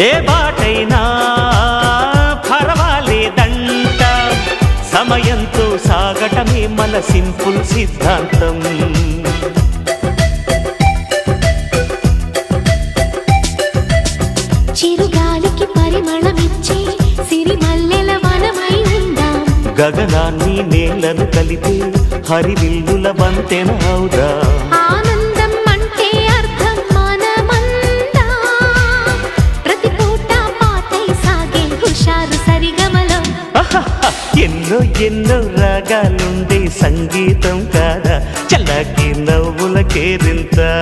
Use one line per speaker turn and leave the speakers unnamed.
ఏ బాటైనా పర్వాలేదంట, సమయంతో సాగటమే మన సింపుల్ సిద్ధాంతం.
చిరుగాలికి పరిమళమిచ్చే సిరిమల్లెల వనమై ఉందాం,
గగనాన్ని నేలను కలిపే హరివిల్లుల వంతెన అవుదాం.
ఆనందం అంటే అర్థం మనమందా, ప్రతి పూట పాటై సాగే హుషారు సరిగమలో.
ఎన్నో ఎన్నో రాగాలుండే సంగీతం కాదా, చల్లకి నవ్వుల కేరింత.